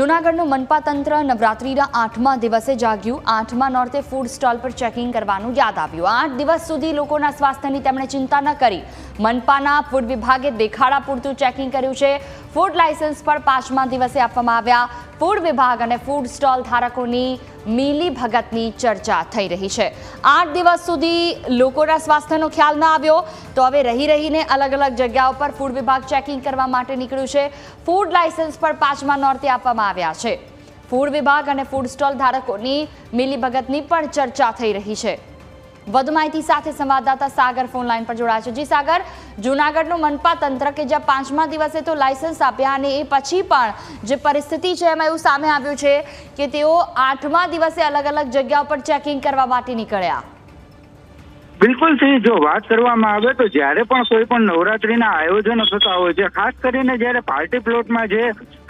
જૂનાગઢનું મનપા તંત્ર નવરાત્રીના 8મા દિવસે જાગ્યું। 8મા નોરતે ફૂડ સ્ટોલ પર ચેકિંગ કરવાનું યાદ આવ્યું। 8 દિવસ સુધી લોકોના સ્વાસ્થ્યની તેમણે ચિંતા ન કરી। મનપાના ફૂડ વિભાગે દેખાડા પૂરતું ચેકિંગ કર્યું છે। ફૂડ લાયસન્સ પર 5મા દિવસે આપવામાં આવ્યા। ફૂડ વિભાગ અને ફૂડ સ્ટોલ ધારકોની મિલી ભગતની ચર્ચા થઈ રહી છે। 8 દિવસ સુધી લોકોના સ્વાસ્થ્યનો ખ્યાલ ન આવ્યો તો હવે રહીને અલગ અલગ જગ્યાઓ પર ફૂડ વિભાગ ચેકિંગ કરવા માટે નીકળ્યું છે। ફૂડ લાયસન્સ પર 5મા નોરતે આપવામાં આવ્યા છે। ફૂડ વિભાગ અને ફૂડ સ્ટોલ ધારકોની મિલી ભગતની પણ ચર્ચા થઈ રહી છે। વધુ માહિતી સાથે સંવાદદાતા સાગર ફોન લાઈન પર જોડાયા છે। જી સાગર, જૂનાગઢનું મનપા તંત્ર કે જ્યાં 5મા દિવસે તો લાયસન્સ આપ્યા અને એ પછી પણ જે પરિસ્થિતિ છે એમાં એવું સામે આવ્યું છે કે તેઓ 8મા દિવસે અલગ અલગ જગ્યાઓ પર ચેકિંગ કરવા માટે નીકળ્યા। બિલકુલ સહી। જો વાત કરવામાં આવે તો જ્યારે પણ કોઈ પણ નવરાત્રીના આયોજનો થતા હોય છે, ખાસ કરીને જ્યારે પાર્ટી પ્લોટમાં જે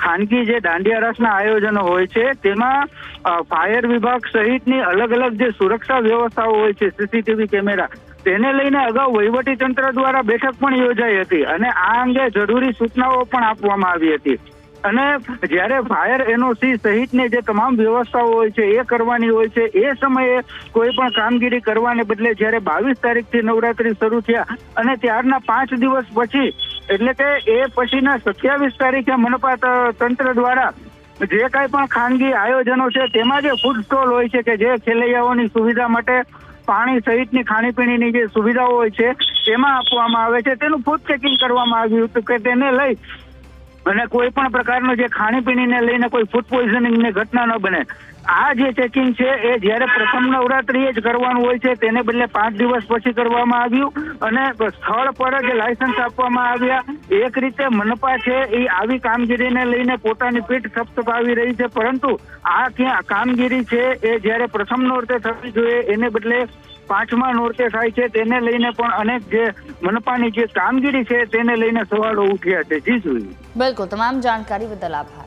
ખાનગી જે દાંડિયા રાસના આયોજનો હોય છે તેમાં ફાયર વિભાગ સહિતની અલગ અલગ જે સુરક્ષા વ્યવસ્થાઓ હોય છે, સીસીટીવી કેમેરા, તેને લઈને અગાઉ વહીવટી તંત્ર દ્વારા બેઠક પણ યોજાઈ હતી અને આ અંગે જરૂરી સૂચનાઓ પણ આપવામાં આવી હતી। અને જ્યારે ફાયર એનઓસી સહિતની જે તમામ વ્યવસ્થાઓ હોય છે એ કરવાની હોય છે, એ સમયે કોઈ પણ કામગીરી કરવાને બદલે જ્યારે 22 તારીખથી નવરાત્રી શરૂ થયા અને ત્યારના 5 દિવસ પછી એટલે કે એ પછીના 27 તારીખે મનપા તંત્ર દ્વારા જે કાંઈ પણ ખાનગી આયોજનો છે તેમાં જે ફૂડ સ્ટોલ હોય છે કે જે ખેલૈયાઓની સુવિધા માટે પાણી સહિતની ખાણીપીણીની જે સુવિધાઓ હોય છે તેમાં આપવામાં આવે છે, તેનું ફૂડ ચેકિંગ કરવામાં આવ્યું હતું કે તેને લઈ અને કોઈ પણ પ્રકારનો જે ખાણીપીણીને લઈને કોઈ ફૂડ પોઈઝનિંગની ઘટના ન બને। આ જે ચેકિંગ છે એ જ્યારે પ્રથમ નવરાત્રીએ જ કરવાનું હોય છે તેને બદલે 5 દિવસ પછી કરવામાં આવ્યું અને સ્થળ પર જ લાયસન્સ આપવામાં આવ્યા। એક રીતે મનપા છે એ આવી કામગીરીને લઈને પોતાની પીઠ થપથપાવી રહી છે, પરંતુ આ કામગીરી છે એ જ્યારે પ્રથમ નોરતે થવી જોઈએ એને બદલે 5મા નોરતે થાય છે, તેને લઈને પણ અનેક જે મનપાની જે કામગીરી છે તેને લઈને સવાલો ઉઠ્યા છે। જી જોઈએ। બિલકુલ, તમામ જાણકારી બદલ આભાર।